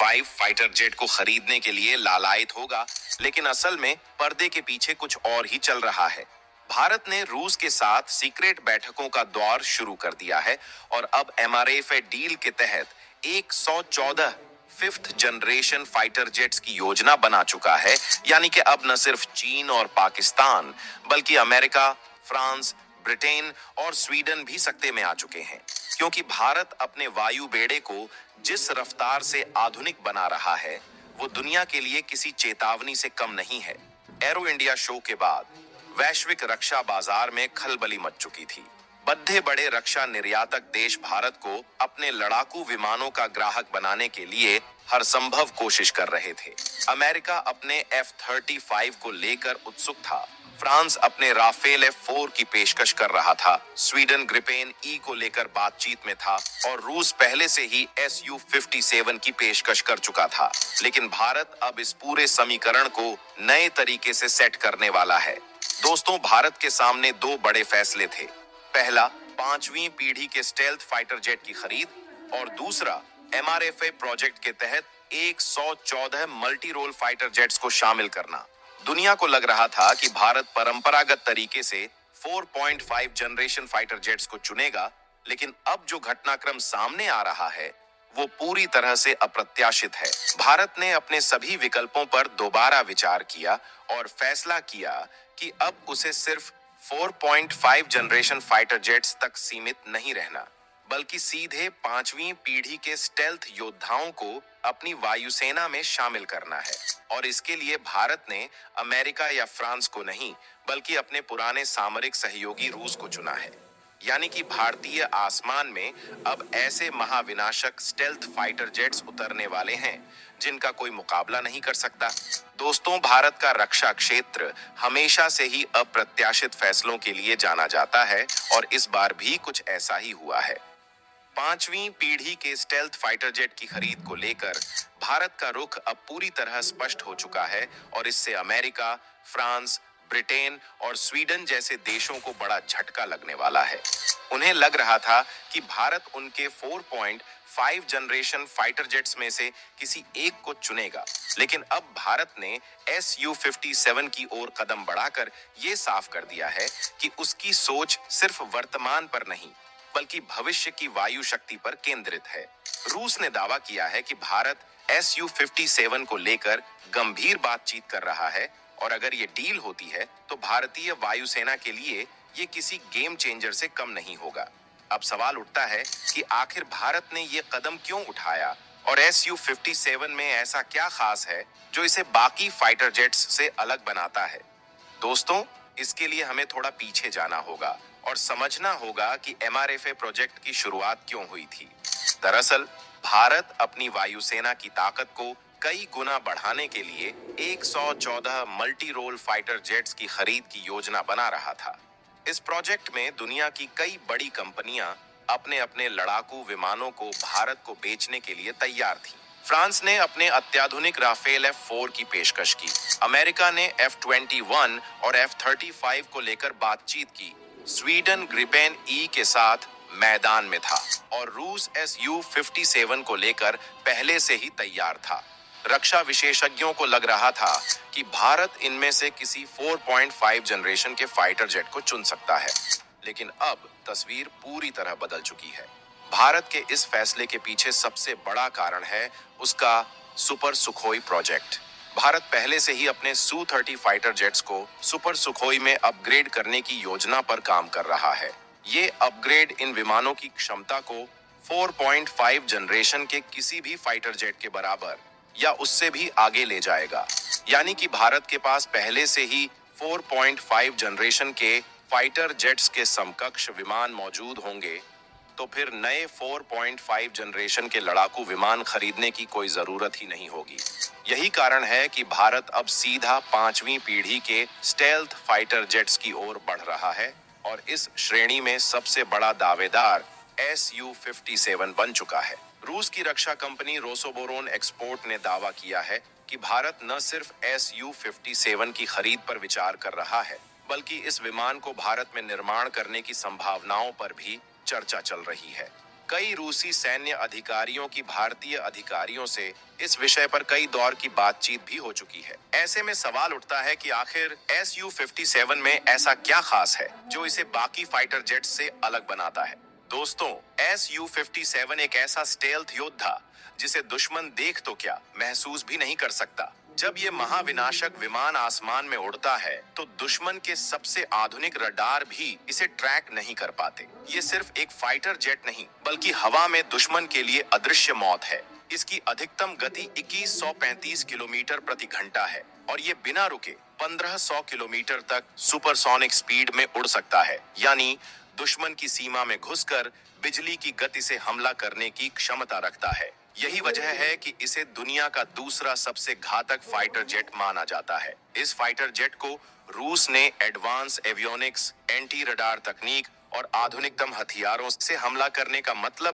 F-35 fighter jet को खरीदने के लिए लालायित होगा, लेकिन असल में पर्दे के पीछे कुछ और ही चल रहा है। भारत ने रूस के साथ सीक्रेट बैठकों का दौर शुरू कर दिया है और अब MRF डील के तहत 114 फिफ्थ जनरेशन फाइटर जेट्स की योजना बना चुका है। यानी कि अब न सिर्फ चीन और पाकिस्तान बल्कि अमेरिका, फ्रांस, ब्रिटेन और स्वीडन भी सकते में आ चुके हैं, क्योंकि भारत अपने वायु बेड़े को जिस रफ्तार से आधुनिक बना रहा है वो दुनिया के लिए किसी चेतावनी से कम नहीं है। एरो इंडिया शो के बाद वैश्विक रक्षा बाजार में खलबली मच चुकी थी। बड़े बड़े रक्षा निर्यातक देश भारत को अपने लड़ाकू विमानों का ग्राहक बनाने के लिए हर संभव कोशिश कर रहे थे। अमेरिका अपने F-35 को लेकर उत्सुक था, फ्रांस अपने राफेल F-4 की पेशकश कर रहा था, स्वीडन ग्रिपेन E को लेकर बातचीत में था और रूस पहले से ही Su-57 की पेशकश कर चुका था। लेकिन भारत अब इस पूरे समीकरण को नए तरीके से सेट करने वाला है। दोस्तों, भारत के सामने दो बड़े फैसले थे। पहला, 5वीं पीढ़ी के स्टेल्थ फाइटर जेट की खरीद और दूसरा, MRF प्रोजेक्ट के तहत 114 मल्टी रोल फाइटर जेट्स को शामिल करना। दुनिया को लग रहा था कि भारत परंपरागत तरीके से 4.5 जनरेशन फाइटर जेट्स को चुनेगा, लेकिन अब जो घटनाक्रम सामने आ रहा है वो पूरी तरह से अप्रत्याशित है। भारत ने अपने सभी विकल्पों पर दोबारा विचार किया और फैसला किया कि अब उसे सिर्फ 4.5 जनरेशन फाइटर जेट्स तक सीमित नहीं रहना, बल्कि सीधे 5वीं पीढ़ी के स्टेल्थ योद्धाओं को अपनी वायुसेना में शामिल करना है। और इसके लिए भारत ने अमेरिका या फ्रांस को नहीं, बल्कि अपने पुराने सामरिक सहयोगी रूस को चुना है। यानी कि भारतीय आसमान में अब ऐसे महाविनाशक स्टेल्थ फाइटर जेट्स उतरने वाले हैं जिनका कोई मुकाबला नहीं कर सकता। दोस्तों, भारत का रक्षा क्षेत्र हमेशा से ही अप्रत्याशित फैसलों के लिए जाना जाता है और इस बार भी कुछ ऐसा ही हुआ है। 5वीं पीढ़ी के स्टेल्थ फाइटर जेट की खरीद को लेकर भारत का रुख अब पूरी तरह स्पष्ट हो चुका है और इससे अमेरिका, फ्रांस, ब्रिटेन और स्वीडन जैसे देशों को बड़ा झटका लगने वाला है। उन्हें लग रहा था कि भारत उनके 4.5 जनरेशन फाइटर जेट्स में से किसी एक को चुनेगा, लेकिन अब भारत ने Su-57 की ओर कदम बढ़ाकर ये साफ कर दिया है कि उसकी सोच सिर्फ वर्तमान पर नहीं बल्कि भविष्य की वायु शक्ति पर केंद्रित है। रूस ने दावा किया है कि भारत Su-57 को लेकर गंभीर बातचीत कर रहा है और अगर ये डील होती है तो भारतीय वायुसेना के लिए ये किसी गेम चेंजर से कम नहीं होगा। अब सवाल उठता है कि आखिर भारत ने ये कदम क्यों उठाया और Su-57 में ऐसा क्या खास है जो इसे बाकी फाइटर जेट्स से अलग बनाता है। दोस्तों, इसके लिए हमें थोड़ा पीछे जाना होगा और समझना होगा कि MRF प्रोजेक्ट की शुरुआत क्यों हुई थी। दरअसल भारत अपनी वायुसेना की ताकत को कई गुना बढ़ाने के लिए 114 मल्टी रोल फाइटर जेट्स की खरीद की योजना बना रहा था। इस प्रोजेक्ट में दुनिया की कई बड़ी कंपनियां अपने अपने लड़ाकू विमानों को भारत को बेचने के लिए तैयार थीं। फ्रांस ने अपने अत्याधुनिक राफेल F-4 की पेशकश की, अमेरिका ने F-21 और F-35 को लेकर बातचीत की, स्वीडन ग्रिपेन E के साथ मैदान में था और रूस Su-57 को लेकर पहले से ही तैयार था। रक्षा विशेषज्ञों को लग रहा था कि भारत इनमें से किसी 4.5 जनरेशन के फाइटर जेट को चुन सकता है, लेकिन अब तस्वीर पूरी तरह बदल चुकी है। भारत के इस फैसले के पीछे सबसे बड़ा कारण है उसका सुपर सुखोई प्रोजेक्ट। भारत पहले से ही अपने Su-30 फाइटर जेट्स को सुपर सुखोई में अपग्रेड करने की योजना पर काम कर रहा है। ये अपग्रेड इन विमानों की क्षमता को 4.5 जनरेशन के किसी भी फाइटर जेट के बराबर या उससे भी आगे ले जाएगा। यानी कि भारत के पास पहले से ही 4.5 जनरेशन के फाइटर जेट्स के समकक्ष विमान मौजूद होंगे, तो फिर नए 4.5 जनरेशन के लड़ाकू विमान खरीदने की कोई जरूरत ही नहीं होगी। यही कारण है कि भारत अब सीधा 5वीं पीढ़ी के स्टेल्थ फाइटर जेट्स की ओर बढ़ रहा है और इस श्रेणी में सबसे बड़ा दावेदार Su-57 बन चुका है। रूस की रक्षा कंपनी रोसोबोरोन एक्सपोर्ट ने दावा किया है कि भारत न सिर्फ Su-57 की खरीद पर विचार कर रहा है, बल्कि इस विमान को भारत में निर्माण करने की संभावनाओं पर भी चर्चा चल रही है। कई रूसी सैन्य अधिकारियों की भारतीय अधिकारियों से इस विषय पर कई दौर की बातचीत भी हो चुकी है। ऐसे में सवाल उठता है कि आखिर Su-57 में ऐसा क्या खास है जो इसे बाकी फाइटर जेट से अलग बनाता है। दोस्तों, Su-57 एक ऐसा स्टेल्थ योद्धा जिसे दुश्मन देख तो क्या महसूस भी नहीं कर सकता। जब ये महाविनाशक विमान आसमान में उड़ता है तो दुश्मन के सबसे आधुनिक रडार भी इसे ट्रैक नहीं कर पाते। ये सिर्फ एक फाइटर जेट नहीं बल्कि हवा में दुश्मन के लिए अदृश्य मौत है। इसकी अधिकतम गति 2135 किलोमीटर प्रति घंटा है और ये बिना रुके 1500 किलोमीटर तक सुपरसोनिक स्पीड में उड़ सकता है, यानी दुश्मन की सीमा में घुसकर बिजली की गति से हमला करने की क्षमता रखता है। यही वजह है कि इसे दुनिया का दूसरा सबसे घातक फाइटर जेट माना जाता है। इस फाइटर जेट को रूस ने एडवांस एवियोनिक्स, एंटी रडार तकनीक और आधुनिकतम हथियारों से हमला करने का मतलब